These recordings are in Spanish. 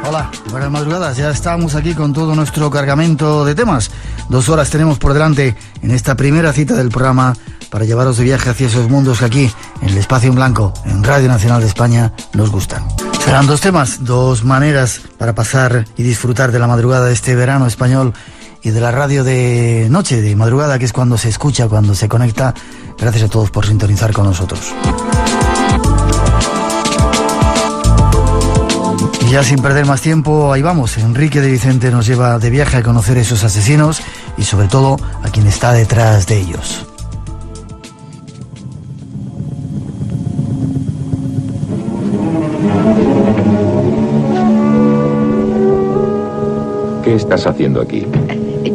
Hola, buenas madrugadas. Ya estamos aquí con todo nuestro cargamento de temas. 2 horas tenemos por delante en esta primera cita del programa para llevaros de viaje hacia esos mundos que aquí, en el Espacio en Blanco, en Radio Nacional de España, nos gustan. Serán 2 temas, 2 maneras para pasar y disfrutar de la madrugada de este verano español y de la radio de noche, de madrugada, que es cuando se escucha, cuando se conecta. Gracias a todos por sintonizar con nosotros. Y ya sin perder más tiempo, ahí vamos. Enrique de Vicente nos lleva de viaje a conocer esos asesinos y sobre todo a quien está detrás de ellos. ¿Qué estás haciendo aquí?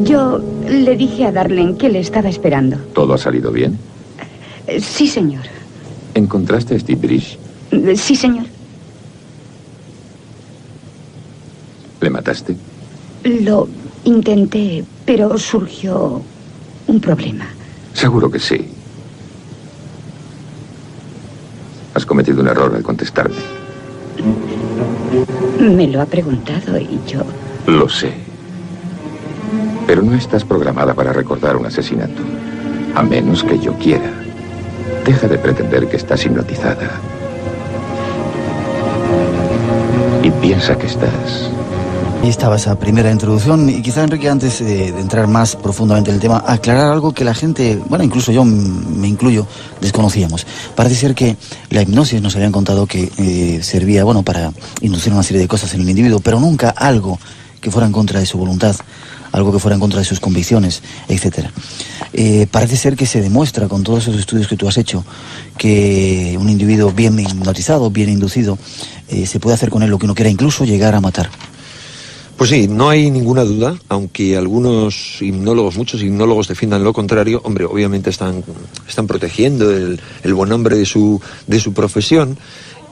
Yo le dije a Darlene que le estaba esperando. ¿Todo ha salido bien? Sí, señor. ¿Encontraste a Steve Bridge? Sí, señor. ¿Le mataste? Lo intenté, pero surgió un problema. Seguro que sí. Has cometido un error al contestarme. Me lo ha preguntado y yo... Lo sé. Pero no estás programada para recordar un asesinato. A menos que yo quiera. Deja de pretender que estás hipnotizada. Y piensa que estás... Ahí estaba esa primera introducción y quizá, Enrique, antes de entrar más profundamente en el tema, aclarar algo que la gente, bueno, incluso yo me incluyo, desconocíamos. Parece ser que la hipnosis nos habían contado que servía, bueno, para inducir una serie de cosas en el individuo, pero nunca algo que fuera en contra de su voluntad, algo que fuera en contra de sus convicciones, etcétera. Parece ser que se demuestra con todos esos estudios que tú has hecho que un individuo bien hipnotizado, bien inducido, se puede hacer con él lo que uno quiera, incluso llegar a matar. Pues sí, no hay ninguna duda, aunque algunos hipnólogos, muchos hipnólogos defiendan lo contrario. Hombre, obviamente están protegiendo el buen nombre de su profesión,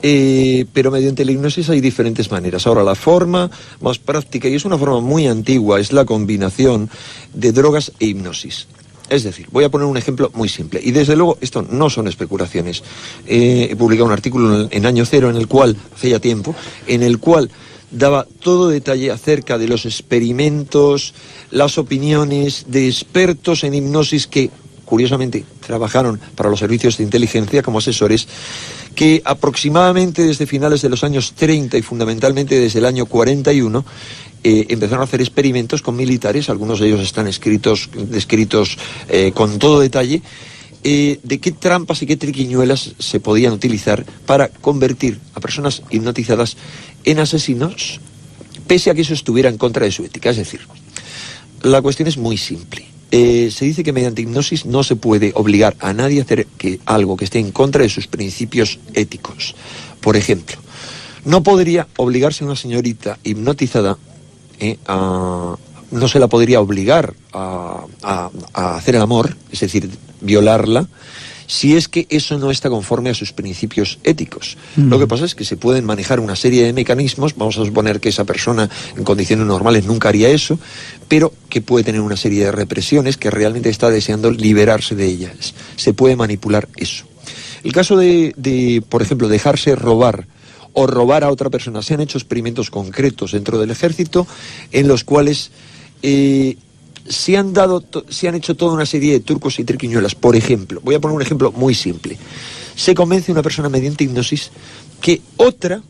pero mediante la hipnosis hay diferentes maneras. Ahora, la forma más práctica, y es una forma muy antigua, es la combinación de drogas e hipnosis. Es decir, voy a poner un ejemplo muy simple, y desde luego esto no son especulaciones. He publicado un artículo en Año Cero, en el cual, hace ya tiempo, en el cual daba todo detalle acerca de los experimentos, las opiniones de expertos en hipnosis que, curiosamente, trabajaron para los servicios de inteligencia como asesores, que aproximadamente desde finales de los años 30 y fundamentalmente desde el año 41 empezaron a hacer experimentos con militares. Algunos de ellos están descritos con todo detalle, de qué trampas y qué triquiñuelas se podían utilizar para convertir a personas hipnotizadas en asesinos, pese a que eso estuviera en contra de su ética. Es decir, la cuestión es muy simple. Se dice que mediante hipnosis no se puede obligar a nadie a hacer algo que esté en contra de sus principios éticos. Por ejemplo, no podría obligarse a una señorita hipnotizada no se la podría obligar a hacer el amor, es decir, violarla, si es que eso no está conforme a sus principios éticos. Lo que pasa es que se pueden manejar una serie de mecanismos. Vamos a suponer que esa persona en condiciones normales nunca haría eso, pero que puede tener una serie de represiones, que realmente está deseando liberarse de ellas. Se puede manipular eso. El caso de por ejemplo, dejarse robar o robar a otra persona. Se han hecho experimentos concretos dentro del ejército en los cuales se han hecho toda una serie de trucos y triquiñuelas. Por ejemplo, voy a poner un ejemplo muy simple. Se convence a una persona mediante hipnosis que otra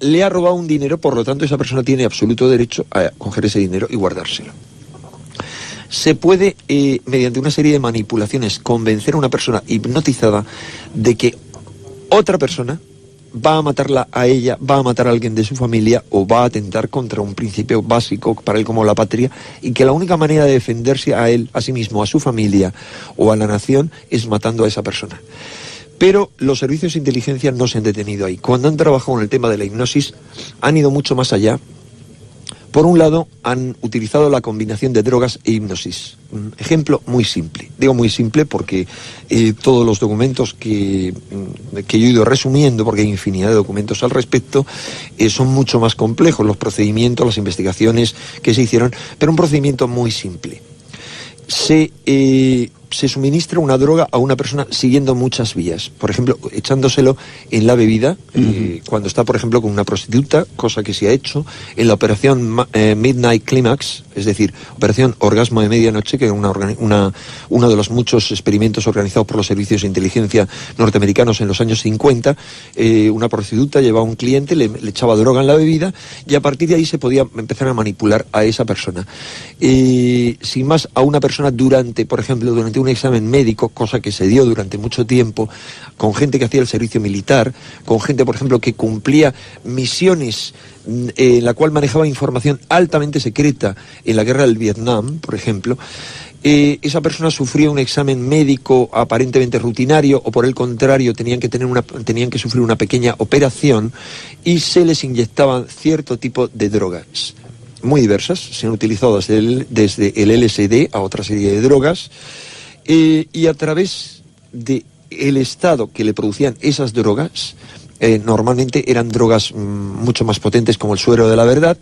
le ha robado un dinero, por lo tanto esa persona tiene absoluto derecho a coger ese dinero y guardárselo. Se puede, mediante una serie de manipulaciones, convencer a una persona hipnotizada de que otra persona va a matarla a ella, va a matar a alguien de su familia o va a atentar contra un principio básico para él como la patria, y que la única manera de defenderse a él, a sí mismo, a su familia o a la nación es matando a esa persona. Pero los servicios de inteligencia no se han detenido ahí. Cuando han trabajado en el tema de la hipnosis, han ido mucho más allá. Por un lado, han utilizado la combinación de drogas e hipnosis. Un ejemplo muy simple. Digo muy simple porque todos los documentos que yo he ido resumiendo, porque hay infinidad de documentos al respecto, son mucho más complejos los procedimientos, las investigaciones que se hicieron, pero un procedimiento muy simple. Se se suministra una droga a una persona siguiendo muchas vías. Por ejemplo, echándoselo en la bebida, cuando está, por ejemplo, con una prostituta, cosa que se ha hecho, en la operación Midnight Climax, es decir, operación Orgasmo de Medianoche, que es uno de los muchos experimentos organizados por los servicios de inteligencia norteamericanos en los años 50. Una prostituta llevaba a un cliente, le echaba droga en la bebida, y a partir de ahí se podía empezar a manipular a esa persona. Sin más, a una persona durante un examen médico, cosa que se dio durante mucho tiempo, con gente que hacía el servicio militar, con gente, por ejemplo, que cumplía misiones en la cual manejaba información altamente secreta en la guerra del Vietnam, por ejemplo. Esa persona sufría un examen médico aparentemente rutinario, o por el contrario tenían que sufrir una pequeña operación, y se les inyectaban cierto tipo de drogas muy diversas. Se han utilizado desde el LSD a otra serie de drogas, y a través del estado que le producían esas drogas, normalmente eran drogas mucho más potentes, como el suero de la verdad.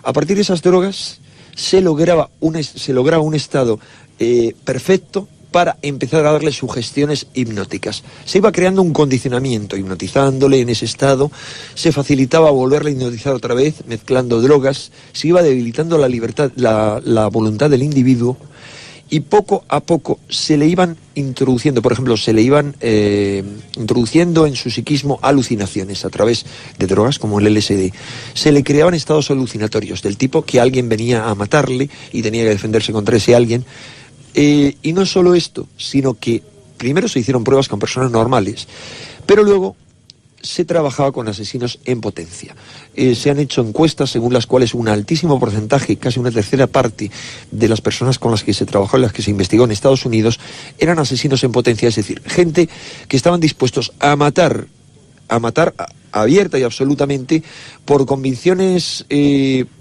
A partir de esas drogas se lograba un estado perfecto para empezar a darle sugestiones hipnóticas. Se iba creando un condicionamiento, hipnotizándole en ese estado, se facilitaba volverle a hipnotizar otra vez, mezclando drogas, se iba debilitando la libertad, la voluntad del individuo, y poco a poco se le iban introduciendo, por ejemplo, introduciendo en su psiquismo alucinaciones a través de drogas como el LSD. Se le creaban estados alucinatorios del tipo que alguien venía a matarle y tenía que defenderse contra ese alguien. Y no solo esto, sino que primero se hicieron pruebas con personas normales, pero luego se trabajaba con asesinos en potencia. Se han hecho encuestas según las cuales un altísimo porcentaje, casi una tercera parte de las personas con las que se trabajó, en las que se investigó en Estados Unidos, eran asesinos en potencia, es decir, gente que estaban dispuestos a matar abierta y absolutamente por convicciones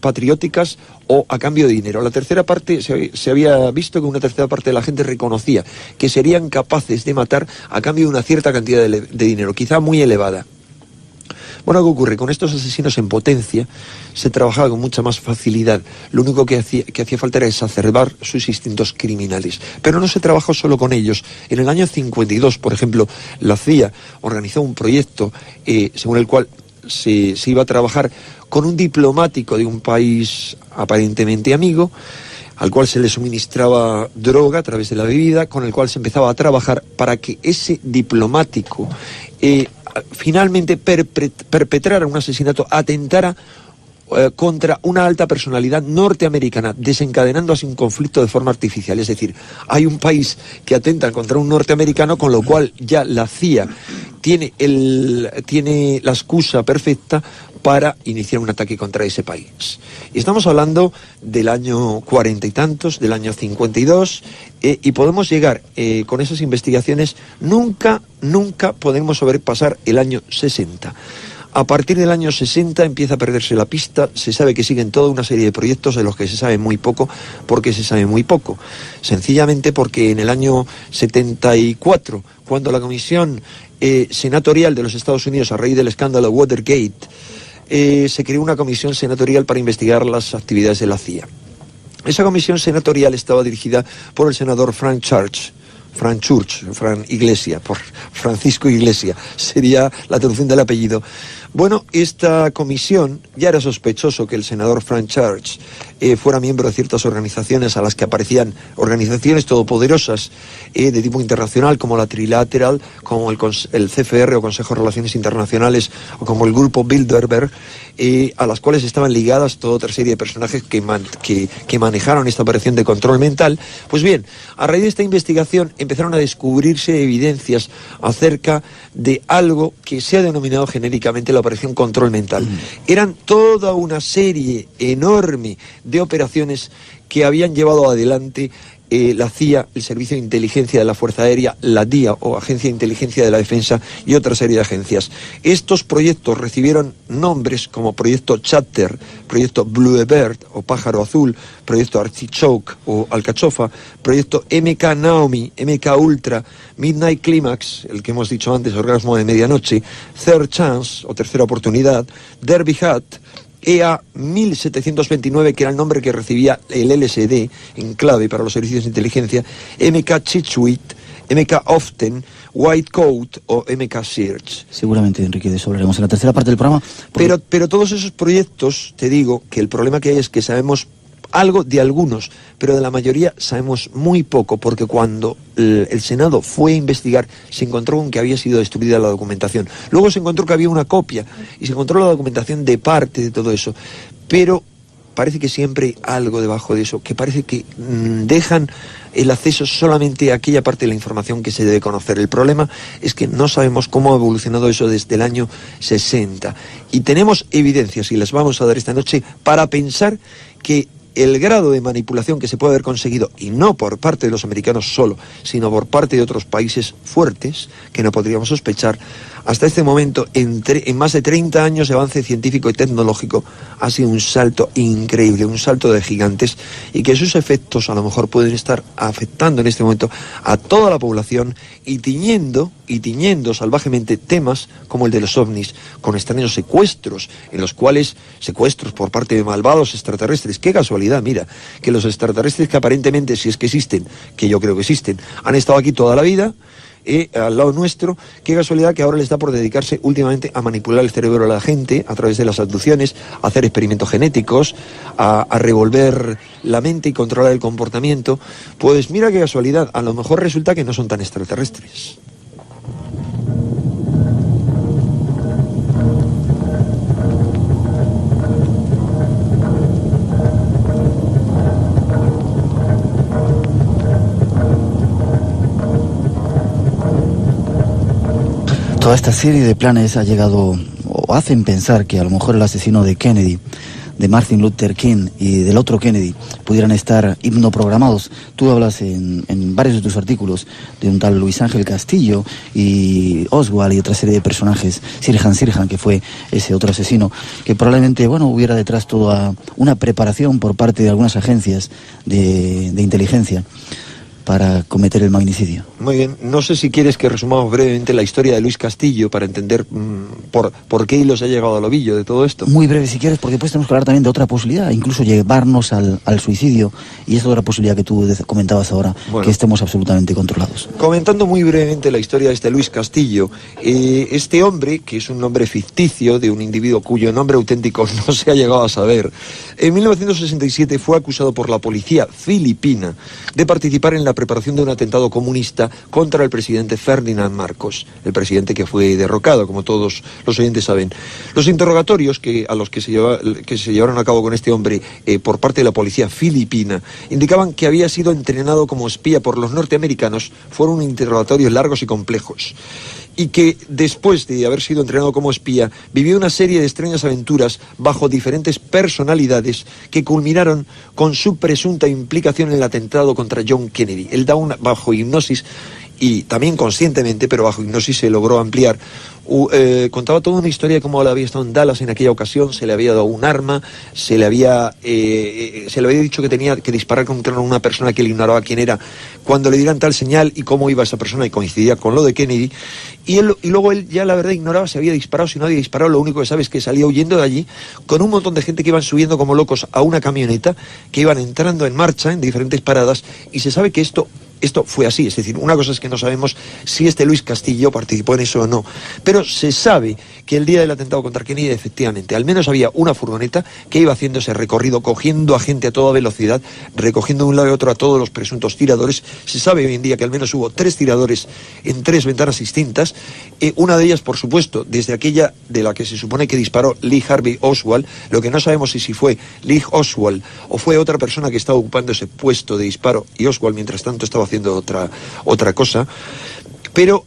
patrióticas o a cambio de dinero. La tercera parte, se había visto que una tercera parte de la gente reconocía que serían capaces de matar a cambio de una cierta cantidad de dinero, quizá muy elevada. Bueno, ¿qué ocurre? Con estos asesinos en potencia se trabajaba con mucha más facilidad. Lo único que hacía falta era exacerbar sus instintos criminales. Pero no se trabajó solo con ellos. En el año 52, por ejemplo, la CIA organizó un proyecto según el cual se iba a trabajar con un diplomático de un país aparentemente amigo, al cual se le suministraba droga a través de la bebida, con el cual se empezaba a trabajar para que ese diplomático finalmente perpetrara un asesinato, atentara contra una alta personalidad norteamericana, desencadenando así un conflicto de forma artificial. Es decir, hay un país que atenta contra un norteamericano, con lo cual ya la CIA tiene la excusa perfecta para iniciar un ataque contra ese país. Y estamos hablando del año 40 y tantos, del año 52, y podemos llegar con esas investigaciones, nunca podemos sobrepasar el año 60. A partir del año 60 empieza a perderse la pista. Se sabe que siguen toda una serie de proyectos de los que se sabe muy poco. ¿Por qué se sabe muy poco? Sencillamente porque en el año 74, cuando la Comisión Senatorial de los Estados Unidos, a raíz del escándalo Watergate, se creó una comisión senatorial para investigar las actividades de la CIA. Esa comisión senatorial estaba dirigida por el senador Frank Iglesia, por Francisco Iglesia, sería la traducción del apellido. Bueno, esta comisión, ya era sospechoso que el senador Frank Church fuera miembro de ciertas organizaciones a las que aparecían organizaciones todopoderosas de tipo internacional, como la Trilateral, como el CFR o Consejo de Relaciones Internacionales, o como el grupo Bilderberg, a las cuales estaban ligadas toda otra serie de personajes que manejaron esta operación de control mental. Pues bien, a raíz de esta investigación empezaron a descubrirse evidencias acerca de algo que se ha denominado genéricamente la operación control mental. Eran toda una serie enorme de operaciones que habían llevado adelante la CIA, el Servicio de Inteligencia de la Fuerza Aérea, la DIA o Agencia de Inteligencia de la Defensa y otra serie de agencias. Estos proyectos recibieron nombres como Proyecto Chatter, Proyecto Bluebird o Pájaro Azul, Proyecto Artichoke o Alcachofa, Proyecto MK Naomi, MK Ultra, Midnight Climax, el que hemos dicho antes, Orgasmo de Medianoche, Third Chance o Tercera Oportunidad, Derby Hat, EA 1729, que era el nombre que recibía el LSD en clave para los servicios de inteligencia, MK Chitsuit, MK Often, White Coat o MK Search. Seguramente, Enrique, de eso hablaremos en la tercera parte del programa. Pero todos esos proyectos, te digo, que el problema que hay es que sabemos algo de algunos, pero de la mayoría sabemos muy poco, porque cuando el Senado fue a investigar se encontró con que había sido destruida la documentación. Luego se encontró que había una copia y se encontró la documentación de parte de todo eso, pero parece que siempre hay algo debajo de eso, que parece que dejan el acceso solamente a aquella parte de la información que se debe conocer. El problema es que no sabemos cómo ha evolucionado eso desde el año 60. Y tenemos evidencias, y las vamos a dar esta noche, para pensar que el grado de manipulación que se puede haber conseguido, y no por parte de los americanos solo, sino por parte de otros países fuertes, que no podríamos sospechar, hasta este momento, en más de 30 años de avance científico y tecnológico, ha sido un salto increíble, un salto de gigantes, y que sus efectos a lo mejor pueden estar afectando en este momento a toda la población y tiñendo salvajemente temas como el de los ovnis, con extraños secuestros, en los cuales secuestros por parte de malvados extraterrestres. Qué casualidad, mira, que los extraterrestres, que aparentemente, si es que existen, que yo creo que existen, han estado aquí toda la vida, al lado nuestro, qué casualidad que ahora les da por dedicarse últimamente a manipular el cerebro de la gente a través de las abducciones, a hacer experimentos genéticos, a revolver la mente y controlar el comportamiento. Pues mira qué casualidad, a lo mejor resulta que no son tan extraterrestres. Toda esta serie de planes ha llegado, o hacen pensar que a lo mejor el asesino de Kennedy, de Martin Luther King y del otro Kennedy, pudieran estar hipnoprogramados. Tú hablas en varios de tus artículos de un tal Luis Ángel Castillo y Oswald y otra serie de personajes, Sirhan, que fue ese otro asesino, que probablemente, hubiera detrás toda una preparación por parte de algunas agencias de inteligencia para cometer el magnicidio. Muy bien, no sé si quieres que resumamos brevemente la historia de Luis Castillo para entender por qué hilos ha llegado al ovillo de todo esto. Muy breve si quieres, porque después tenemos que hablar también de otra posibilidad, incluso llevarnos al suicidio, y es otra posibilidad que tú comentabas ahora, que estemos absolutamente controlados. Comentando muy brevemente la historia de este Luis Castillo, este hombre, que es un nombre ficticio de un individuo cuyo nombre auténtico no se ha llegado a saber, en 1967 fue acusado por la policía filipina de participar en la preparación de un atentado comunista contra el presidente Ferdinand Marcos, el presidente que fue derrocado, como todos los oyentes saben. Los interrogatorios a los que se llevaron a cabo con este hombre por parte de la policía filipina indicaban que había sido entrenado como espía por los norteamericanos. Fueron interrogatorios largos y complejos, y que después de haber sido entrenado como espía vivió una serie de extrañas aventuras bajo diferentes personalidades que culminaron con su presunta implicación en el atentado contra John Kennedy. Él bajo hipnosis, y también conscientemente, pero bajo hipnosis se logró ampliar, contaba toda una historia de cómo él había estado en Dallas en aquella ocasión, se le había dado un arma, se le había dicho que tenía que disparar contra una persona que él ignoraba quién era, cuando le dieran tal señal, y cómo iba esa persona, y coincidía con lo de Kennedy, y luego él ya la verdad ignoraba si había disparado, si no había disparado. Lo único que sabe es que salía huyendo de allí con un montón de gente que iban subiendo como locos a una camioneta, que iban entrando en marcha en diferentes paradas, y se sabe que esto fue así. Es decir, una cosa es que no sabemos si este Luis Castillo participó en eso o no, pero se sabe que el día del atentado contra Kennedy, efectivamente, al menos había una furgoneta que iba haciendo ese recorrido, cogiendo a gente a toda velocidad, recogiendo de un lado y otro a todos los presuntos tiradores. Se sabe hoy en día que al menos hubo 3 tiradores en 3 ventanas distintas, una de ellas, por supuesto, desde aquella de la que se supone que disparó Lee Harvey Oswald. Lo que no sabemos es si fue Lee Oswald o fue otra persona que estaba ocupando ese puesto de disparo, y Oswald mientras tanto estaba haciendo otra cosa. Pero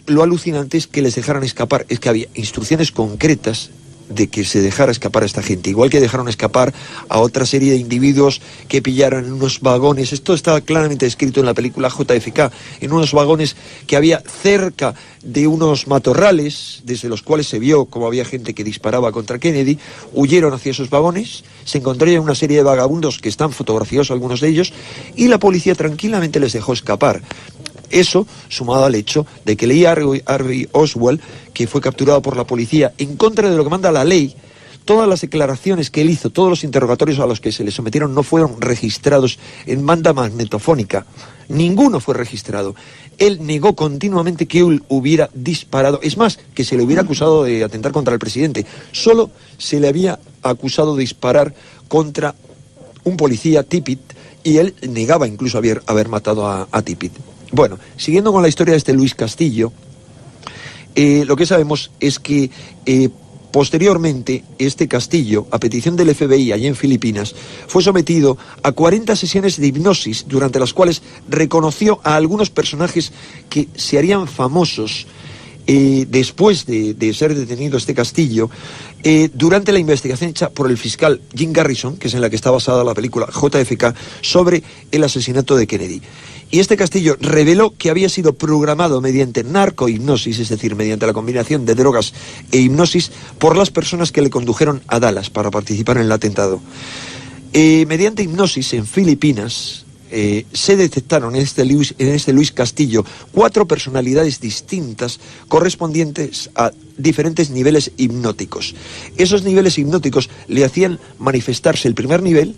lo alucinante es que les dejaran escapar, es que había instrucciones concretas de que se dejara escapar a esta gente, igual que dejaron escapar a otra serie de individuos que pillaron en unos vagones. Esto está claramente descrito en la película JFK, en unos vagones que había cerca de unos matorrales, desde los cuales se vio cómo había gente que disparaba contra Kennedy. Huyeron hacia esos vagones, se encontraron una serie de vagabundos que están fotografiados, algunos de ellos, y la policía tranquilamente les dejó escapar. Eso, sumado al hecho de que Lee Harvey Oswald, que fue capturado por la policía en contra de lo que manda la ley, todas las declaraciones que él hizo, todos los interrogatorios a los que se le sometieron no fueron registrados en banda magnetofónica. Ninguno fue registrado. Él negó continuamente que él hubiera disparado. Es más, que se le hubiera acusado de atentar contra el presidente. Solo se le había acusado de disparar contra un policía, Tippit, y él negaba incluso haber matado a Tippit. Bueno, siguiendo con la historia de este Luis Castillo, lo que sabemos es que posteriormente este Castillo, a petición del FBI allí en Filipinas, fue sometido a 40 sesiones de hipnosis, durante las cuales reconoció a algunos personajes que se harían famosos después de ser detenido este Castillo, durante la investigación hecha por el fiscal Jim Garrison, que es en la que está basada la película JFK, sobre el asesinato de Kennedy. Y este Castillo reveló que había sido programado mediante narcohipnosis, es decir, mediante la combinación de drogas e hipnosis, por las personas que le condujeron a Dallas para participar en el atentado. Mediante hipnosis en Filipinas se detectaron en este Luis Castillo 4 personalidades distintas correspondientes a diferentes niveles hipnóticos. Esos niveles hipnóticos le hacían manifestarse el primer nivel.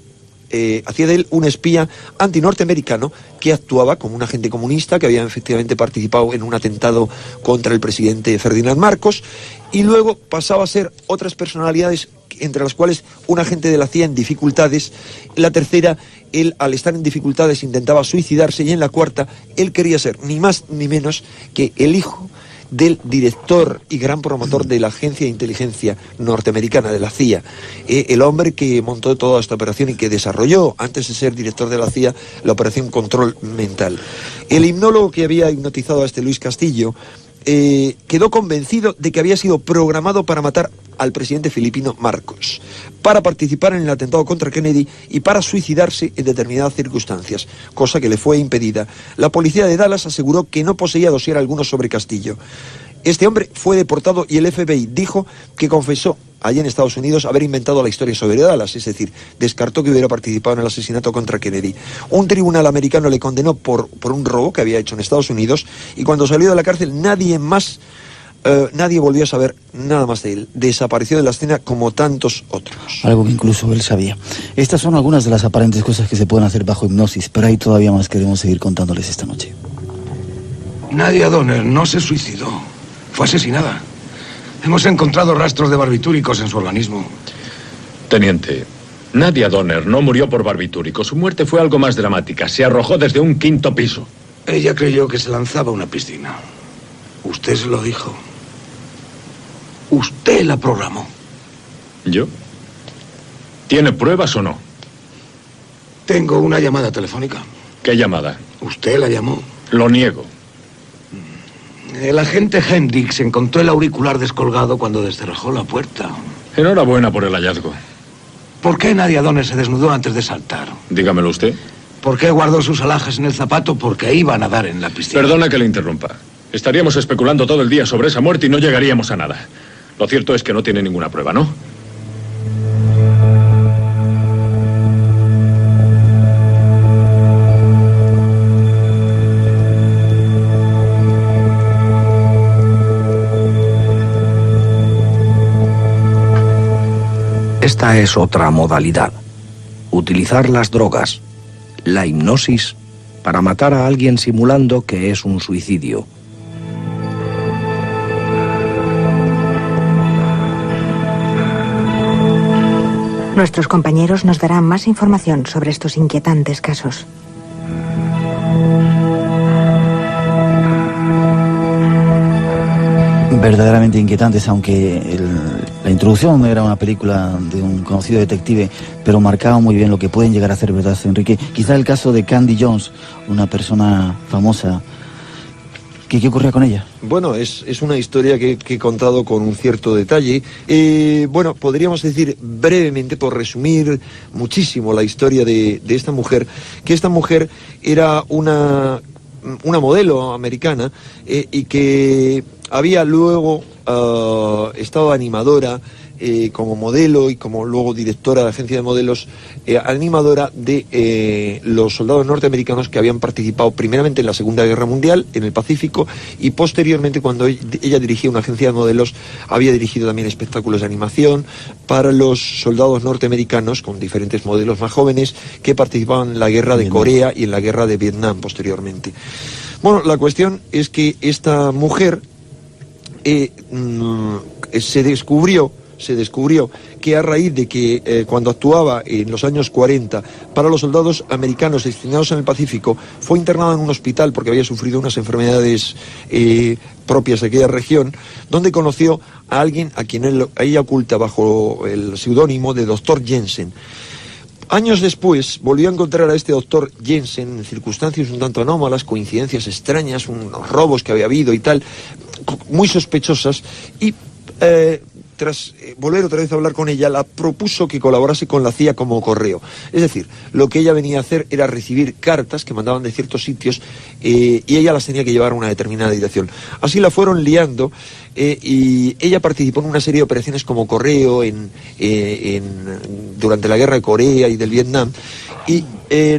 Hacía de él un espía antinorteamericano que actuaba como un agente comunista que había efectivamente participado en un atentado contra el presidente Ferdinand Marcos, y luego pasaba a ser otras personalidades, entre las cuales un agente de la CIA en dificultades. La tercera, él al estar en dificultades intentaba suicidarse, y en la cuarta él quería ser ni más ni menos que el hijo del director y gran promotor de la agencia de inteligencia norteamericana, de la CIA, el hombre que montó toda esta operación y que desarrolló, antes de ser director de la CIA, la operación Control Mental. El hipnólogo que había hipnotizado a este Luis Castillo quedó convencido de que había sido programado para matar al presidente filipino Marcos, para participar en el atentado contra Kennedy y para suicidarse en determinadas circunstancias, cosa que le fue impedida. La policía de Dallas aseguró que no poseía dossier alguno sobre Castillo. Este hombre fue deportado y el FBI dijo que confesó allí en Estados Unidos haber inventado la historia sobre Dallas, es decir, descartó que hubiera participado en el asesinato contra Kennedy. Un tribunal americano le condenó por un robo que había hecho en Estados Unidos, y cuando salió de la cárcel nadie volvió a saber nada más de él. Desapareció de la escena como tantos otros. Algo que incluso él sabía. Estas son algunas de las aparentes cosas que se pueden hacer bajo hipnosis, pero hay todavía más que debemos seguir contándoles esta noche. Nadia Donner no se suicidó. Fue asesinada. Hemos encontrado rastros de barbitúricos en su organismo. Teniente, Nadia Donner no murió por barbitúricos. Su muerte fue algo más dramática. Se arrojó desde un 5º piso. Ella creyó que se lanzaba a una piscina. Usted se lo dijo. Usted la programó. ¿Yo? ¿Tiene pruebas o no? Tengo una llamada telefónica. ¿Qué llamada? Usted la llamó. Lo niego. El agente Hendricks encontró el auricular descolgado cuando descerrajó la puerta. Enhorabuena por el hallazgo. ¿Por qué Nadia Donner se desnudó antes de saltar? Dígamelo usted. ¿Por qué guardó sus alhajas en el zapato? Porque iba a nadar en la piscina. Perdona que le interrumpa. Estaríamos especulando todo el día sobre esa muerte y no llegaríamos a nada. Lo cierto es que no tiene ninguna prueba, ¿no? Esta es otra modalidad. Utilizar las drogas, la hipnosis, para matar a alguien simulando que es un suicidio. Nuestros compañeros nos darán más información sobre estos inquietantes casos. Verdaderamente inquietantes, aunque la introducción era una película de un conocido detective, pero marcaba muy bien lo que pueden llegar a hacer, ¿verdad, Enrique? Quizá el caso de Candy Jones, una persona famosa. ¿Qué ocurría con ella? Bueno, es una historia que he contado con un cierto detalle. Bueno, podríamos decir brevemente, por resumir muchísimo la historia de esta mujer, que esta mujer era una modelo americana y que había luego estado animadora como modelo y como luego directora de la agencia de modelos, animadora de los soldados norteamericanos que habían participado primeramente en la Segunda Guerra Mundial, en el Pacífico, y posteriormente, cuando ella dirigía una agencia de modelos, había dirigido también espectáculos de animación para los soldados norteamericanos con diferentes modelos más jóvenes que participaban en la Guerra de Corea y en la Guerra de Vietnam posteriormente. Bueno, la cuestión es que esta mujer se descubrió que a raíz de que cuando actuaba en los años 40 para los soldados americanos destinados en el Pacífico, fue internada en un hospital porque había sufrido unas enfermedades propias de aquella región, donde conoció a alguien a quien ella oculta bajo el seudónimo de Dr. Jensen. Años después volvió a encontrar a este doctor Jensen en circunstancias un tanto anómalas, coincidencias extrañas, unos robos que había habido y tal, muy sospechosas, y tras volver otra vez a hablar con ella, la propuso que colaborase con la CIA como correo. Es decir, lo que ella venía a hacer era recibir cartas que mandaban de ciertos sitios y ella las tenía que llevar a una determinada dirección. Así la fueron liando y ella participó en una serie de operaciones como correo durante la guerra de Corea y del Vietnam, y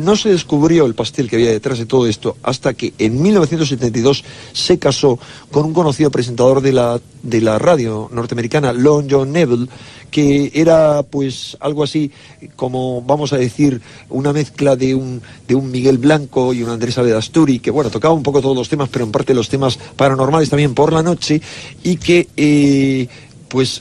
no se descubrió el pastel que había detrás de todo esto hasta que en 1972 se casó con un conocido presentador de la radio norteamericana, Long John Neville, que era pues algo así como, vamos a decir, una mezcla de un Miguel Blanco y un Andrés Avedasturi, que bueno, tocaba un poco todos los temas, pero en parte los temas paranormales también por la noche, y que pues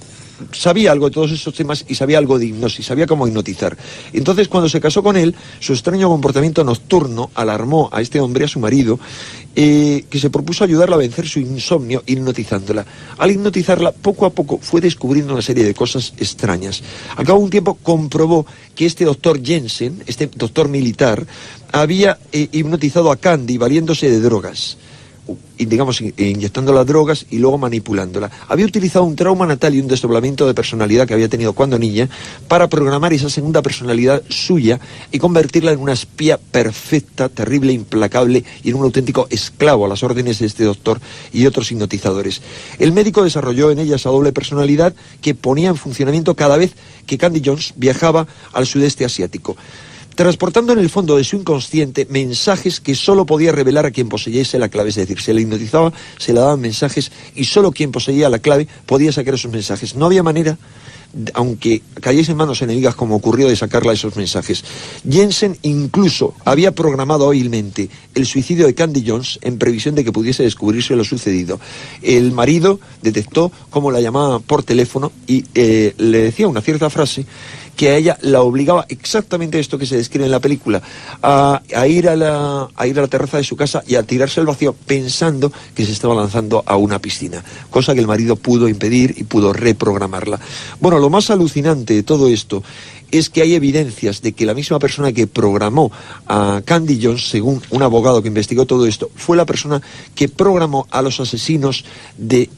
sabía algo de todos esos temas y sabía algo de hipnosis, sabía cómo hipnotizar. Entonces, cuando se casó con él, su extraño comportamiento nocturno alarmó a este hombre, a su marido, que se propuso ayudarla a vencer su insomnio hipnotizándola. Al hipnotizarla, poco a poco fue descubriendo una serie de cosas extrañas. Al cabo de un tiempo comprobó que este doctor Jensen, este doctor militar, había hipnotizado a Candy valiéndose de drogas, digamos, inyectando las drogas y luego manipulándola. Había utilizado un trauma natal y un desdoblamiento de personalidad que había tenido cuando niña para programar esa segunda personalidad suya y convertirla en una espía perfecta, terrible, implacable y en un auténtico esclavo a las órdenes de este doctor y otros hipnotizadores. El médico desarrolló en ella esa doble personalidad que ponía en funcionamiento cada vez que Candy Jones viajaba al sudeste asiático, transportando en el fondo de su inconsciente mensajes que solo podía revelar a quien poseyese la clave. Es decir, se le hipnotizaba, se le daban mensajes y solo quien poseía la clave podía sacar esos mensajes. No había manera, aunque cayese en manos enemigas como ocurrió, de sacarla esos mensajes. Jensen incluso había programado hábilmente el suicidio de Candy Jones en previsión de que pudiese descubrirse lo sucedido. El marido detectó cómo la llamaba por teléfono y le decía una cierta frase que a ella la obligaba exactamente a esto que se describe en la película, a ir a la terraza de su casa y a tirarse al vacío pensando que se estaba lanzando a una piscina, cosa que el marido pudo impedir y pudo reprogramarla. Bueno, lo más alucinante de todo esto es que hay evidencias de que la misma persona que programó a Candy Jones, según un abogado que investigó todo esto, fue la persona que programó a los asesinos de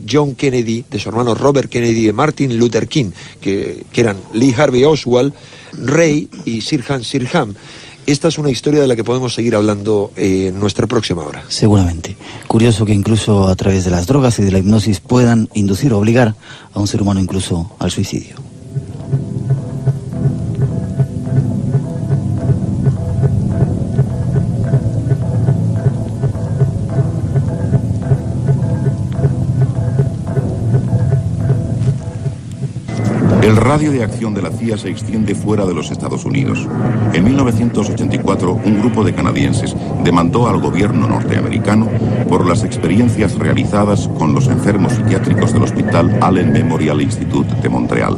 John Kennedy, de su hermano Robert Kennedy, de Martin Luther King, que eran Lee Harvey Oswald, Ray y Sirhan Sirhan. Esta es una historia de la que podemos seguir hablando en nuestra próxima hora. Seguramente. Curioso que incluso a través de las drogas y de la hipnosis puedan inducir o obligar a un ser humano incluso al suicidio. El radio de acción de la CIA se extiende fuera de los Estados Unidos. En 1984, un grupo de canadienses demandó al gobierno norteamericano por las experiencias realizadas con los enfermos psiquiátricos del Hospital Allen Memorial Institute de Montreal.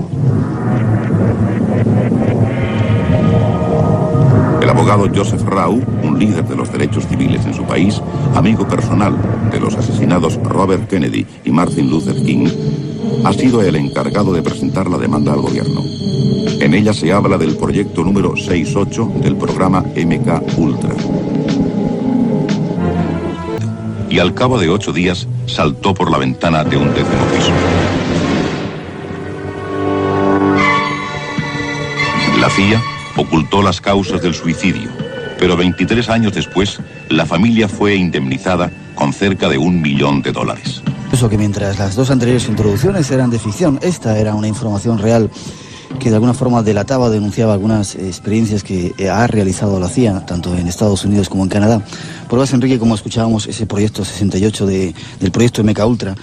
El abogado Joseph Rau, un líder de los derechos civiles en su país, amigo personal de los asesinados Robert Kennedy y Martin Luther King, ha sido el encargado de presentar la demanda al gobierno. En ella se habla del proyecto número 68 del programa MK Ultra. Y al cabo de 8 días saltó por la ventana de un 10º piso. La CIA ocultó las causas del suicidio, pero 23 años después, la familia fue indemnizada con cerca de $1 millón. Eso que mientras las dos anteriores introducciones eran de ficción, esta era una información real que de alguna forma delataba o denunciaba algunas experiencias que ha realizado la CIA, tanto en Estados Unidos como en Canadá. Pruebas, Enrique, como escuchábamos, ese proyecto 68 del proyecto MK Ultra,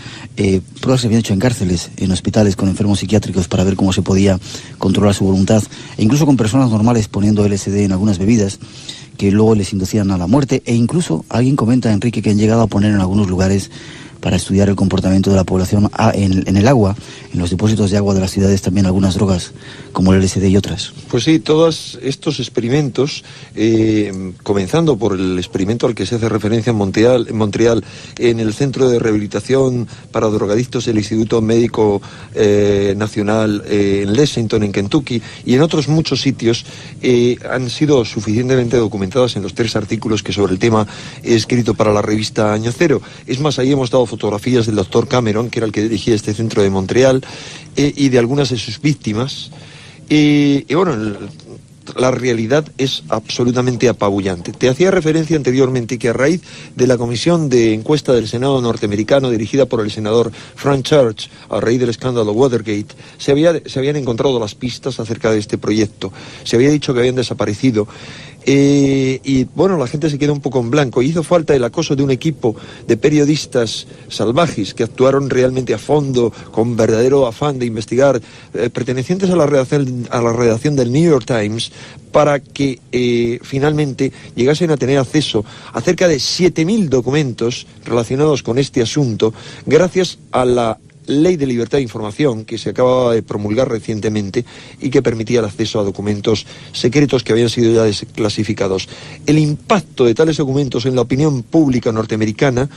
pruebas se habían hecho en cárceles, en hospitales con enfermos psiquiátricos para ver cómo se podía controlar su voluntad, e incluso con personas normales poniendo LSD en algunas bebidas que luego les inducían a la muerte, e incluso alguien comenta, Enrique, que han llegado a poner en algunos lugares para estudiar el comportamiento de la población en el agua, en los depósitos de agua de las ciudades, también algunas drogas, como el LSD y otras. Pues sí, todos estos experimentos, comenzando por el experimento al que se hace referencia en Montreal, en el Centro de Rehabilitación para Drogadictos del Instituto Médico Nacional en Lexington, en Kentucky, y en otros muchos sitios, han sido suficientemente documentadas en los 3 artículos que sobre el tema he escrito para la revista Año Cero. Es más, ahí hemos dado fotografías del doctor Cameron, que era el que dirigía este centro de Montreal, y de algunas de sus víctimas. Y bueno, la realidad es absolutamente apabullante. Te hacía referencia anteriormente que a raíz de la comisión de encuesta del Senado norteamericano dirigida por el senador Frank Church a raíz del escándalo Watergate, se habían encontrado las pistas acerca de este proyecto. Se había dicho que habían desaparecido. Y bueno, la gente se queda un poco en blanco. Hizo falta el acoso de un equipo de periodistas salvajes que actuaron realmente a fondo, con verdadero afán de investigar, pertenecientes a la redacción del New York Times, para que finalmente llegasen a tener acceso a cerca de 7.000 documentos relacionados con este asunto, gracias a la Ley de Libertad de Información que se acababa de promulgar recientemente y que permitía el acceso a documentos secretos que habían sido ya desclasificados. El impacto de tales documentos en la opinión pública norteamericana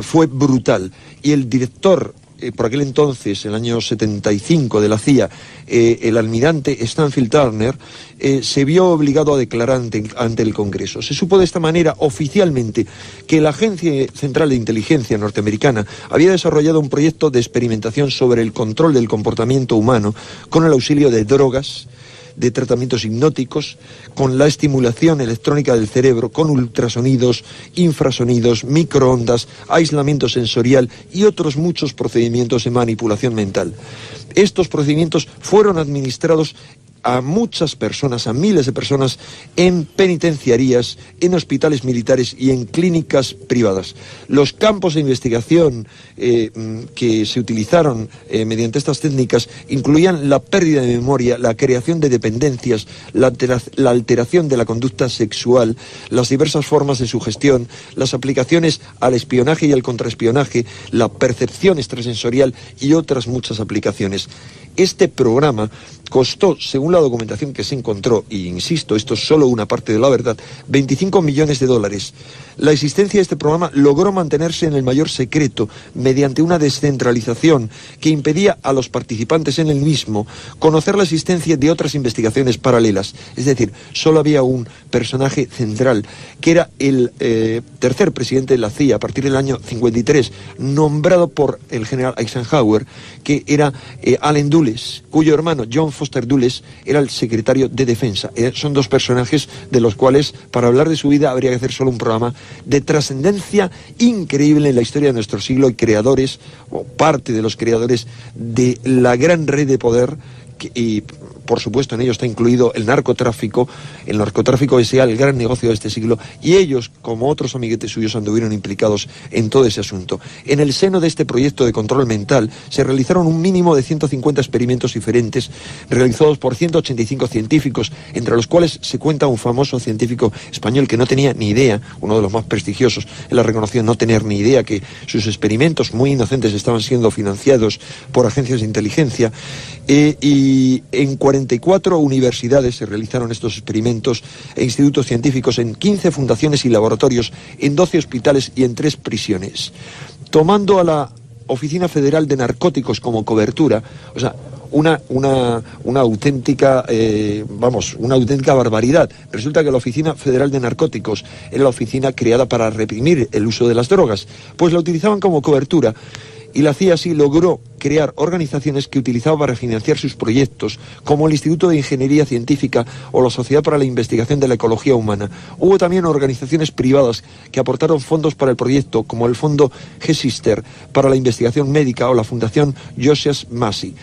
fue brutal, y el director por aquel entonces, el año 75, de la CIA, el almirante Stanfield Turner, se vio obligado a declarar ante el Congreso. Se supo de esta manera oficialmente que la Agencia Central de Inteligencia norteamericana había desarrollado un proyecto de experimentación sobre el control del comportamiento humano con el auxilio de drogas, de tratamientos hipnóticos, con la estimulación electrónica del cerebro, con ultrasonidos, infrasonidos, microondas, aislamiento sensorial y otros muchos procedimientos de manipulación mental. Estos procedimientos fueron administrados a muchas personas, a miles de personas, en penitenciarías, en hospitales militares y en clínicas privadas. Los campos de investigación que se utilizaron mediante estas técnicas incluían la pérdida de memoria, la creación de dependencias, la alteración de la conducta sexual, las diversas formas de sugestión, las aplicaciones al espionaje y al contraespionaje, la percepción extrasensorial y otras muchas aplicaciones. Este programa costó, según la documentación que se encontró, y insisto, esto es solo una parte de la verdad, $25 millones. La existencia de este programa logró mantenerse en el mayor secreto mediante una descentralización que impedía a los participantes en el mismo conocer la existencia de otras investigaciones paralelas. Es decir, solo había un personaje central, que era el tercer presidente de la CIA a partir del año 53, nombrado por el general Eisenhower, que era Allen Dulles, cuyo hermano John Foster Dulles era el secretario de Defensa. Son dos personajes de los cuales, para hablar de su vida, habría que hacer solo un programa de trascendencia increíble en la historia de nuestro siglo, y creadores, o parte de los creadores, de la gran red de poder y por supuesto en ello está incluido el narcotráfico. El narcotráfico es ya el gran negocio de este siglo, y ellos, como otros amiguetes suyos, anduvieron implicados en todo ese asunto. En el seno de este proyecto de control mental se realizaron un mínimo de 150 experimentos diferentes, realizados por 185 científicos, entre los cuales se cuenta un famoso científico español que no tenía ni idea, uno de los más prestigiosos, él ha reconocido no tener ni idea que sus experimentos muy inocentes estaban siendo financiados por agencias de inteligencia, y en 44 universidades se realizaron estos experimentos e institutos científicos, en 15 fundaciones y laboratorios, en 12 hospitales y en 3 prisiones. Tomando a la Oficina Federal de Narcóticos como cobertura, o sea, una auténtica, una auténtica barbaridad. Resulta que la Oficina Federal de Narcóticos era la oficina creada para reprimir el uso de las drogas, pues la utilizaban como cobertura. y la CIA así logró crear organizaciones que utilizaba para financiar sus proyectos, como el Instituto de Ingeniería Científica o la Sociedad para la Investigación de la Ecología Humana. Hubo también organizaciones privadas que aportaron fondos para el proyecto, como el Fondo G-Sister para la Investigación Médica o la Fundación Josias Massey.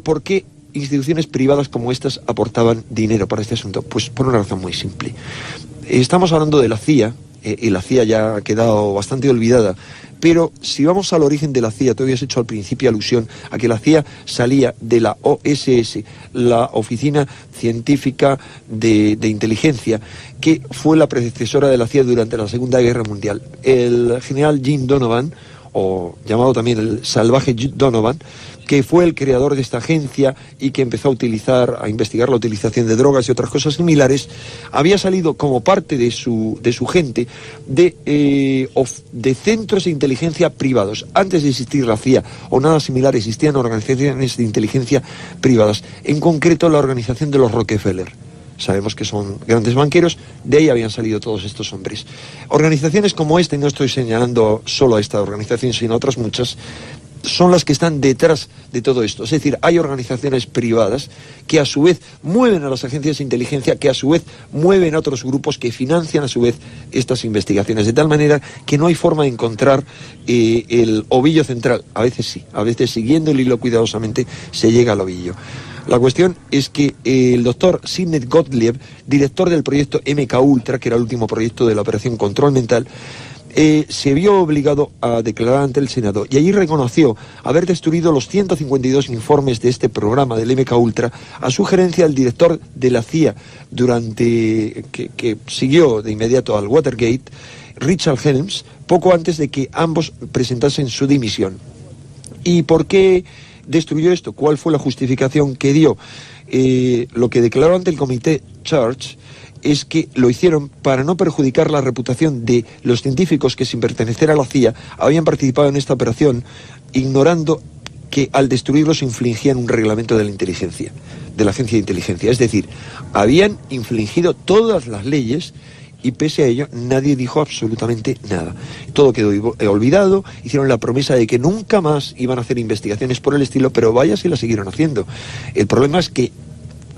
¿Por qué instituciones privadas como estas aportaban dinero para este asunto? Pues por una razón muy simple. Estamos hablando de la CIA, y la CIA ya ha quedado bastante olvidada, pero si vamos al origen de la CIA, tú habías hecho al principio alusión a que la CIA salía de la OSS, la Oficina Científica de Inteligencia, que fue la predecesora de la CIA durante la Segunda Guerra Mundial. El general Jim Donovan, o llamado también el salvaje Donovan, que fue el creador de esta agencia y que empezó a investigar la utilización de drogas y otras cosas similares, había salido como parte de su gente de centros de inteligencia privados. Antes de existir la CIA o nada similar, existían organizaciones de inteligencia privadas, en concreto la organización de los Rockefeller. Sabemos que son grandes banqueros, de ahí habían salido todos estos hombres. Organizaciones como esta, y no estoy señalando solo a esta organización, sino a otras muchas, son las que están detrás de todo esto. Es decir, hay organizaciones privadas que a su vez mueven a las agencias de inteligencia, que a su vez mueven a otros grupos que financian a su vez estas investigaciones, de tal manera que no hay forma de encontrar el ovillo central. A veces sí, a veces siguiendo el hilo cuidadosamente se llega al ovillo. La cuestión es que el doctor Sidney Gottlieb, director del proyecto MK-Ultra, que era el último proyecto de la operación Control Mental, se vio obligado a declarar ante el Senado y allí reconoció haber destruido los 152 informes de este programa del MK-Ultra a sugerencia del director de la CIA que siguió de inmediato al Watergate, Richard Helms, poco antes de que ambos presentasen su dimisión. ¿Y por qué destruyó esto? ¿Cuál fue la justificación que dio? Lo que declaró ante el comité Church es que lo hicieron para no perjudicar la reputación de los científicos que, sin pertenecer a la CIA, habían participado en esta operación, ignorando que al destruirlos infringían un reglamento de la inteligencia, de la agencia de inteligencia. Es decir, habían infringido todas las leyes y pese a ello nadie dijo absolutamente nada. Todo quedó olvidado, hicieron la promesa de que nunca más iban a hacer investigaciones por el estilo, pero vaya si la siguieron haciendo. El problema es que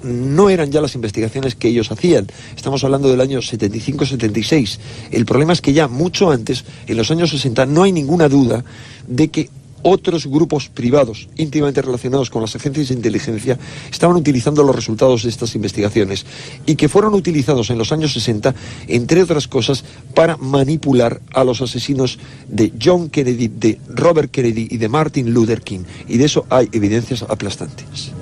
no eran ya las investigaciones que ellos hacían. Estamos hablando del año 75-76. El problema es que ya mucho antes, en los años 60, no hay ninguna duda de que otros grupos privados íntimamente relacionados con las agencias de inteligencia estaban utilizando los resultados de estas investigaciones y que fueron utilizados en los años 60, entre otras cosas, para manipular a los asesinos de John Kennedy, de Robert Kennedy y de Martin Luther King. Y de eso hay evidencias aplastantes.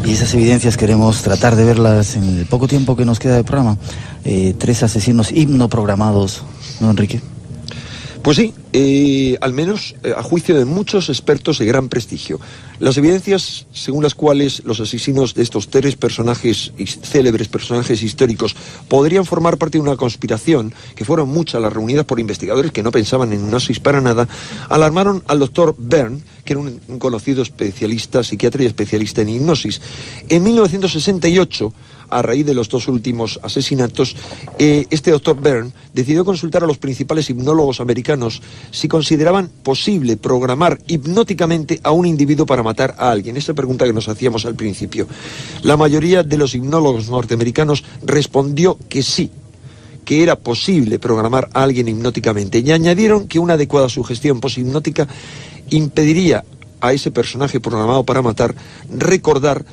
Y esas evidencias queremos tratar de verlas en el poco tiempo que nos queda de programa. 3 asesinos hipnoprogramados, ¿no, Enrique? Pues sí, al menos a juicio de muchos expertos de gran prestigio. Las evidencias según las cuales los asesinos de estos 3 personajes, célebres personajes históricos, podrían formar parte de una conspiración, que fueron muchas las reunidas por investigadores que no pensaban en hipnosis para nada, alarmaron al doctor Byrne, que era un conocido especialista, psiquiatra y especialista en hipnosis. En 1968, a raíz de los 2 últimos asesinatos, este doctor Byrne decidió consultar a los principales hipnólogos americanos si consideraban posible programar hipnóticamente a un individuo para matar a alguien. Esa pregunta que nos hacíamos al principio. La mayoría de los hipnólogos norteamericanos respondió que sí, que era posible programar a alguien hipnóticamente, y añadieron que una adecuada sugestión poshipnótica impediría a ese personaje programado para matar recordar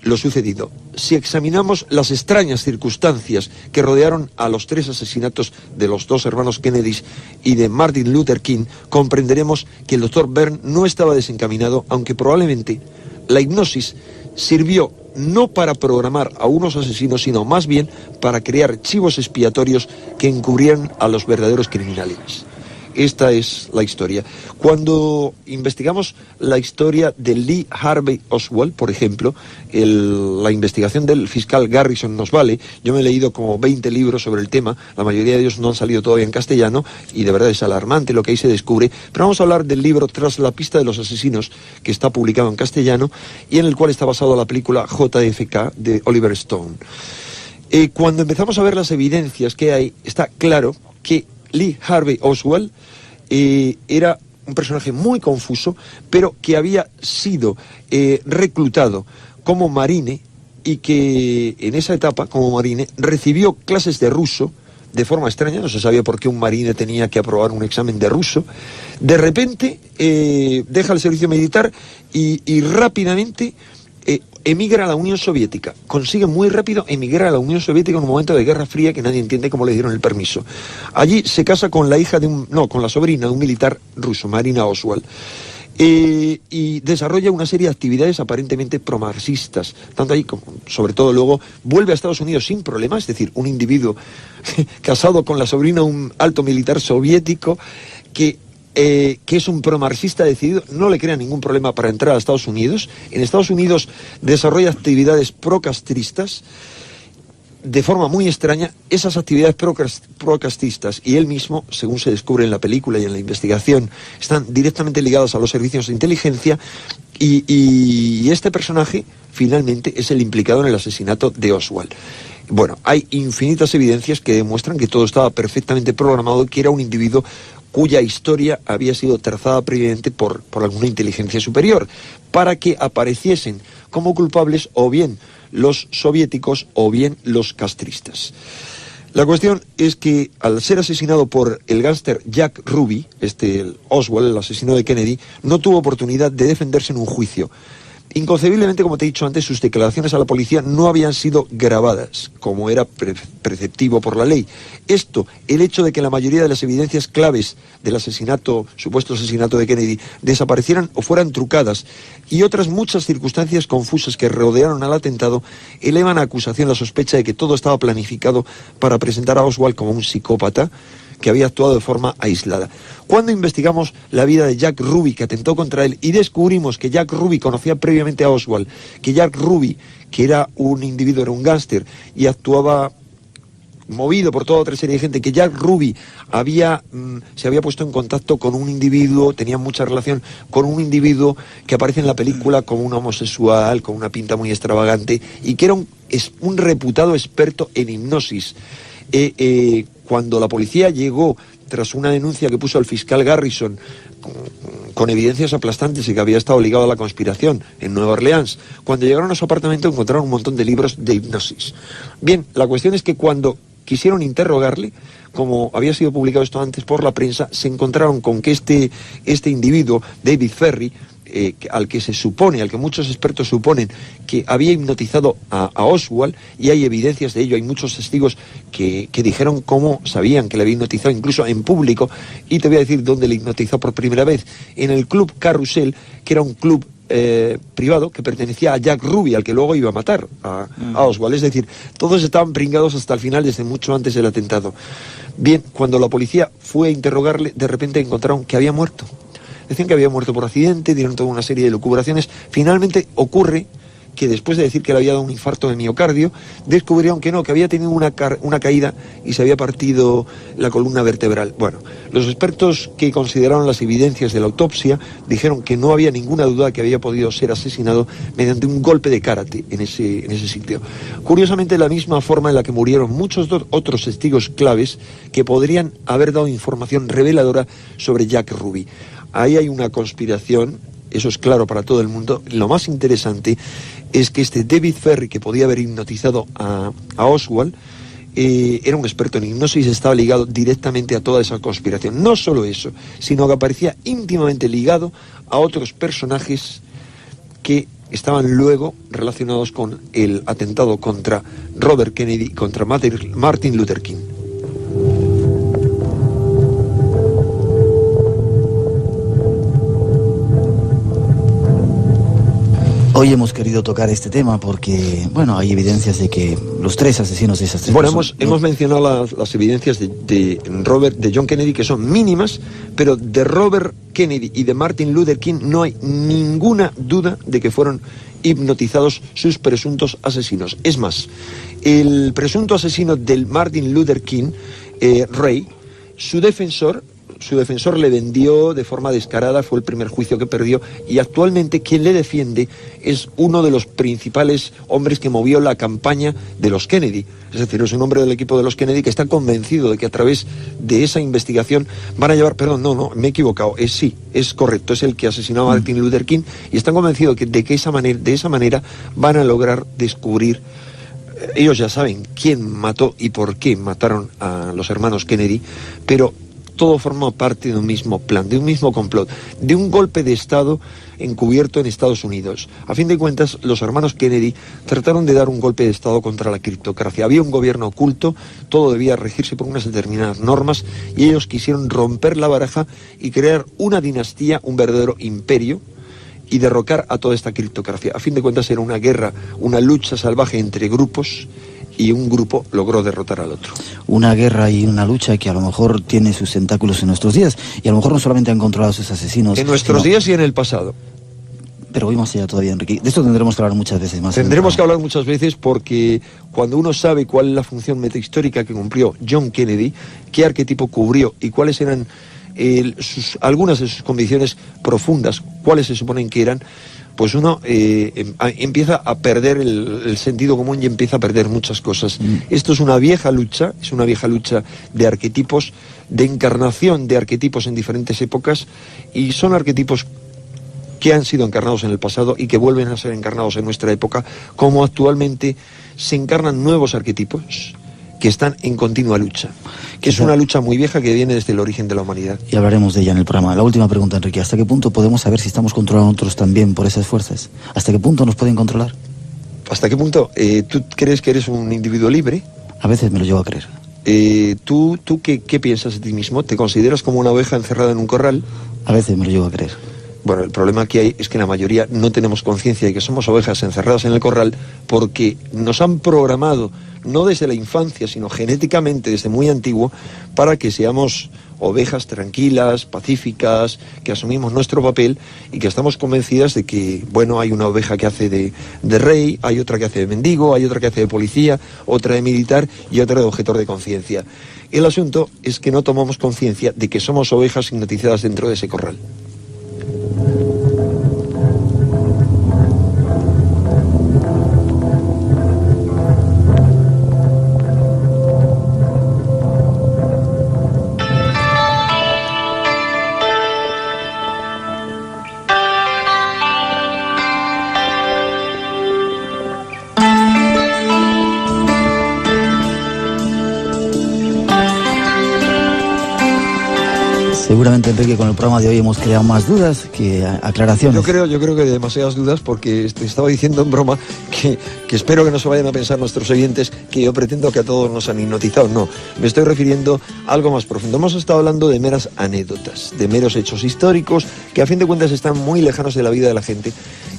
lo sucedido. Si examinamos las extrañas circunstancias que rodearon a los 3 asesinatos de los 2 hermanos Kennedy y de Martin Luther King, comprenderemos que el doctor Byrne no estaba desencaminado, aunque probablemente la hipnosis sirvió no para programar a unos asesinos, sino más bien para crear chivos expiatorios que encubrieran a los verdaderos criminales. Esta es la historia. Cuando investigamos la historia de Lee Harvey Oswald, por ejemplo, la investigación del fiscal Garrison nos vale. Yo me he leído como 20 libros sobre el tema, la mayoría de ellos no han salido todavía en castellano, y de verdad es alarmante lo que ahí se descubre. Pero vamos a hablar del libro Tras la pista de los asesinos, que está publicado en castellano, y en el cual está basado la película JFK de Oliver Stone. Cuando empezamos a ver las evidencias que hay, está claro que Lee Harvey Oswald era un personaje muy confuso, pero que había sido reclutado como marine y que en esa etapa, como marine, recibió clases de ruso de forma extraña. No se sabía por qué un marine tenía que aprobar un examen de ruso. De repente deja el servicio militar y rápidamente emigra a la Unión Soviética. Consigue muy rápido emigrar a la Unión Soviética en un momento de Guerra Fría que nadie entiende cómo le dieron el permiso. Allí se casa con la hija de con la sobrina de un militar ruso, Marina Oswald. Y desarrolla una serie de actividades aparentemente promarxistas, tanto ahí como, sobre todo luego, vuelve a Estados Unidos sin problemas, es decir, un individuo casado con la sobrina de un alto militar soviético que es un promarxista decidido, no le crea ningún problema para entrar a Estados Unidos. En Estados Unidos desarrolla actividades procastristas de forma muy extraña. Esas actividades procastristas y él mismo, según se descubre en la película y en la investigación, están directamente ligadas a los servicios de inteligencia y este personaje finalmente es el implicado en el asesinato de Oswald. Bueno, hay infinitas evidencias que demuestran que todo estaba perfectamente programado, que era un individuo cuya historia había sido trazada previamente por alguna inteligencia superior, para que apareciesen como culpables o bien los soviéticos o bien los castristas. La cuestión es que al ser asesinado por el gángster Jack Ruby, el Oswald, el asesino de Kennedy, no tuvo oportunidad de defenderse en un juicio. Inconcebiblemente, como te he dicho antes, sus declaraciones a la policía no habían sido grabadas, como era preceptivo por la ley. El hecho de que la mayoría de las evidencias claves del supuesto asesinato de Kennedy, desaparecieran o fueran trucadas, y otras muchas circunstancias confusas que rodearon al atentado, elevan a acusación la sospecha de que todo estaba planificado para presentar a Oswald como un psicópata que había actuado de forma aislada. Cuando investigamos la vida de Jack Ruby, que atentó contra él, y descubrimos que Jack Ruby conocía previamente a Oswald, que Jack Ruby, que era un individuo, era un gángster, y actuaba movido por toda otra serie de gente, que Jack Ruby se había puesto en contacto con un individuo, tenía mucha relación con un individuo que aparece en la película como un homosexual, con una pinta muy extravagante, y que era un reputado experto en hipnosis. Cuando la policía llegó tras una denuncia que puso el fiscal Garrison con evidencias aplastantes de que había estado ligado a la conspiración en Nueva Orleans, cuando llegaron a su apartamento encontraron un montón de libros de hipnosis. Bien, la cuestión es que cuando quisieron interrogarle, como había sido publicado esto antes por la prensa, se encontraron con que este individuo, David Ferry, al que muchos expertos suponen que había hipnotizado a Oswald, y hay evidencias de ello, hay muchos testigos que dijeron cómo sabían que le había hipnotizado, incluso en público, y te voy a decir dónde le hipnotizó por primera vez: en el Club Carrusel, que era un club privado que pertenecía a Jack Ruby, al que luego iba a matar a Oswald. Es decir, todos estaban pringados hasta el final, desde mucho antes del atentado. Bien, cuando la policía fue a interrogarle, de repente encontraron que había muerto. Decían que había muerto por accidente, dieron toda una serie de lucubraciones. Finalmente ocurre que después de decir que le había dado un infarto de miocardio, descubrieron que no, que había tenido una caída y se había partido la columna vertebral. Bueno, los expertos que consideraron las evidencias de la autopsia dijeron que no había ninguna duda que había podido ser asesinado mediante un golpe de karate en ese sitio. Curiosamente, la misma forma en la que murieron muchos otros testigos claves que podrían haber dado información reveladora sobre Jack Ruby. Ahí hay una conspiración, eso es claro para todo el mundo. Lo más interesante es que David Ferry, que podía haber hipnotizado a Oswald, era un experto en hipnosis y estaba ligado directamente a toda esa conspiración. No solo eso, sino que aparecía íntimamente ligado a otros personajes que estaban luego relacionados con el atentado contra Robert Kennedy y contra Martin Luther King. Hoy hemos querido tocar este tema porque, bueno, hay evidencias de que los tres asesinos de esas tres... Bueno, hemos mencionado las evidencias de John Kennedy, que son mínimas, pero de Robert Kennedy y de Martin Luther King no hay ninguna duda de que fueron hipnotizados sus presuntos asesinos. Es más, el presunto asesino del Martin Luther King, Ray, su defensor, su defensor le vendió de forma descarada, fue el primer juicio que perdió, y actualmente quien le defiende es uno de los principales hombres que movió la campaña de los Kennedy. Es decir, es un hombre del equipo de los Kennedy que está convencido de que a través de esa investigación van a llevar... Perdón, no, me he equivocado. Sí, es correcto, es el que asesinó a Martin Luther King, y están convencidos de que de esa manera van a lograr descubrir... Ellos ya saben quién mató y por qué mataron a los hermanos Kennedy, pero todo forma parte de un mismo plan, de un mismo complot, de un golpe de Estado encubierto en Estados Unidos. A fin de cuentas, los hermanos Kennedy trataron de dar un golpe de Estado contra la criptocracia. Había un gobierno oculto, todo debía regirse por unas determinadas normas, y ellos quisieron romper la baraja y crear una dinastía, un verdadero imperio, y derrocar a toda esta criptografía. A fin de cuentas era una guerra, una lucha salvaje entre grupos, y un grupo logró derrotar al otro. Una guerra y una lucha que a lo mejor tiene sus tentáculos en nuestros días, y a lo mejor no solamente han controlado a sus asesinos... En nuestros días y en el pasado. Pero voy más allá todavía, Enrique. De esto tendremos que hablar muchas veces más. Tendremos que hablar muchas veces, porque cuando uno sabe cuál es la función metahistórica que cumplió John Kennedy, qué arquetipo cubrió y cuáles eran algunas de sus convicciones profundas, cuáles se suponen que eran, pues uno empieza a perder el sentido común y empieza a perder muchas cosas. Esto es una vieja lucha de arquetipos, de encarnación de arquetipos en diferentes épocas, y son arquetipos que han sido encarnados en el pasado y que vuelven a ser encarnados en nuestra época, como actualmente se encarnan nuevos arquetipos que están en continua lucha, que es una lucha muy vieja que viene desde el origen de la humanidad. Y hablaremos de ella en el programa. La última pregunta, Enrique: ¿hasta qué punto podemos saber si estamos controlando a otros también por esas fuerzas? ¿Hasta qué punto nos pueden controlar? ¿Hasta qué punto? ¿Tú crees que eres un individuo libre? A veces me lo llevo a creer. ¿Tú qué piensas de ti mismo? ¿Te consideras como una oveja encerrada en un corral? A veces me lo llevo a creer. Bueno, el problema que hay es que la mayoría no tenemos conciencia de que somos ovejas encerradas en el corral, porque nos han programado, no desde la infancia, sino genéticamente desde muy antiguo, para que seamos ovejas tranquilas, pacíficas, que asumimos nuestro papel y que estamos convencidas de que, bueno, hay una oveja que hace de rey, hay otra que hace de mendigo, hay otra que hace de policía, otra de militar y otra de objetor de conciencia. El asunto es que no tomamos conciencia de que somos ovejas hipnotizadas dentro de ese corral. Seguramente, Enrique, con el programa de hoy hemos creado más dudas que aclaraciones. Yo creo que demasiadas dudas, porque te estaba diciendo en broma que espero que no se vayan a pensar nuestros oyentes que yo pretendo que a todos nos han hipnotizado. No, me estoy refiriendo a algo más profundo. Hemos estado hablando de meras anécdotas, de meros hechos históricos que a fin de cuentas están muy lejanos de la vida de la gente.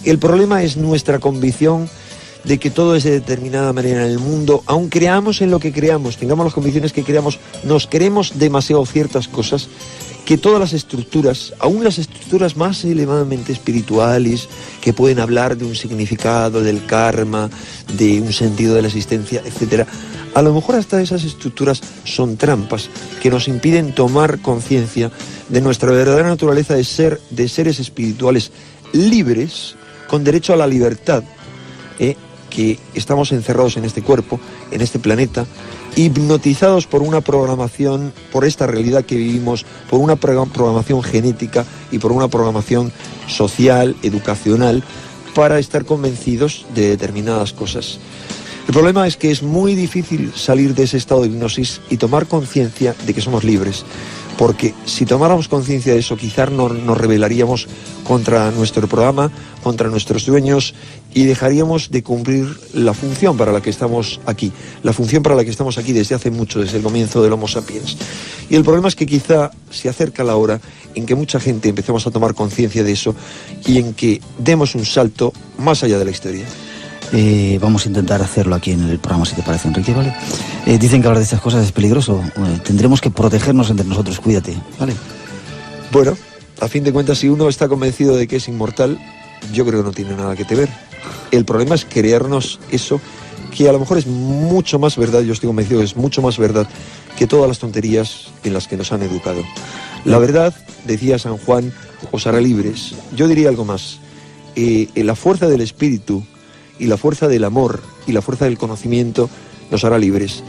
El problema es nuestra convicción de que todo es de determinada manera en el mundo. Aun creamos en lo que creamos, tengamos las convicciones que creamos, nos creemos demasiado ciertas cosas, que todas las estructuras, aún las estructuras más elevadamente espirituales, que pueden hablar de un significado, del karma, de un sentido de la existencia, etc., a lo mejor hasta esas estructuras son trampas que nos impiden tomar conciencia de nuestra verdadera naturaleza de seres espirituales libres, con derecho a la libertad, que estamos encerrados en este cuerpo, en este planeta, hipnotizados por una programación, por esta realidad que vivimos, por una programación genética y por una programación social, educacional, para estar convencidos de determinadas cosas. El problema es que es muy difícil salir de ese estado de hipnosis y tomar conciencia de que somos libres, porque si tomáramos conciencia de eso, quizás nos rebelaríamos contra nuestro programa, contra nuestros sueños, y dejaríamos de cumplir la función para la que estamos aquí, la función para la que estamos aquí desde hace mucho, desde el comienzo del Homo sapiens. Y el problema es que quizá se acerca la hora en que mucha gente empecemos a tomar conciencia de eso y en que demos un salto más allá de la historia. Vamos a intentar hacerlo aquí en el programa, si te parece, Enrique, ¿vale? Dicen que hablar de estas cosas es peligroso. Tendremos que protegernos entre nosotros, cuídate, ¿vale? Bueno, a fin de cuentas, si uno está convencido de que es inmortal, yo creo que no tiene nada que temer. El problema es creernos eso, que a lo mejor es mucho más verdad, yo estoy convencido que es mucho más verdad que todas las tonterías en las que nos han educado. La verdad, decía San Juan, os hará libres. Yo diría algo más. La fuerza del espíritu y la fuerza del amor y la fuerza del conocimiento nos hará libres.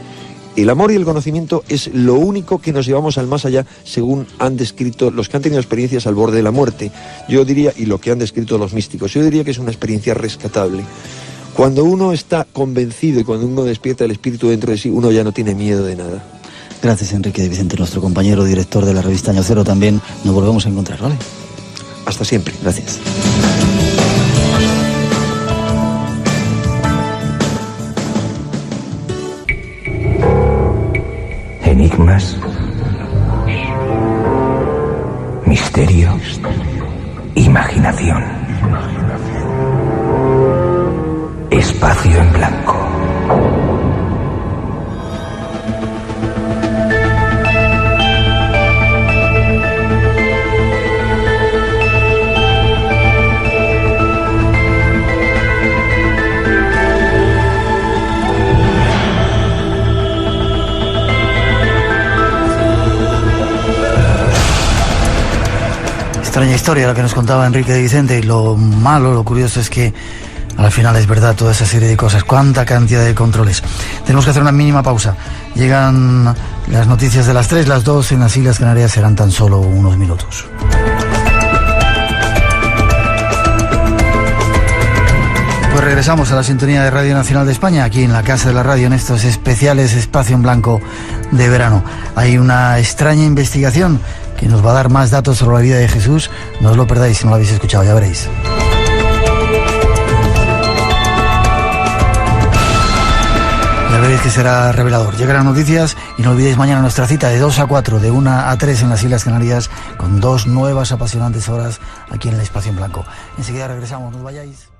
El amor y el conocimiento es lo único que nos llevamos al más allá, según han descrito los que han tenido experiencias al borde de la muerte. Yo diría, y lo que han descrito los místicos, yo diría que es una experiencia rescatable. Cuando uno está convencido y cuando uno despierta el espíritu dentro de sí, uno ya no tiene miedo de nada. Gracias, Enrique de Vicente, nuestro compañero director de la revista Año Cero. También nos volvemos a encontrar, ¿vale? Hasta siempre. Gracias. Enigmas, misterio, imaginación, espacio en blanco. Extraña historia la que nos contaba Enrique de Vicente, y lo malo, lo curioso es que al final es verdad toda esa serie de cosas. Cuánta cantidad de controles. Tenemos que hacer una mínima pausa. Llegan las noticias de las 3, las 2 en las Islas Canarias serán tan solo unos minutos. Pues regresamos a la sintonía de Radio Nacional de España, aquí en la Casa de la Radio, en estos especiales Espacio en Blanco de verano. Hay una extraña investigación que nos va a dar más datos sobre la vida de Jesús. No os lo perdáis si no lo habéis escuchado, ya veréis. Ya veréis que será revelador. Llegarán noticias y no olvidéis mañana nuestra cita de 2 a 4, de 1 a 3 en las Islas Canarias, con 2 nuevas apasionantes horas aquí en el Espacio en Blanco. Enseguida regresamos, no os vayáis.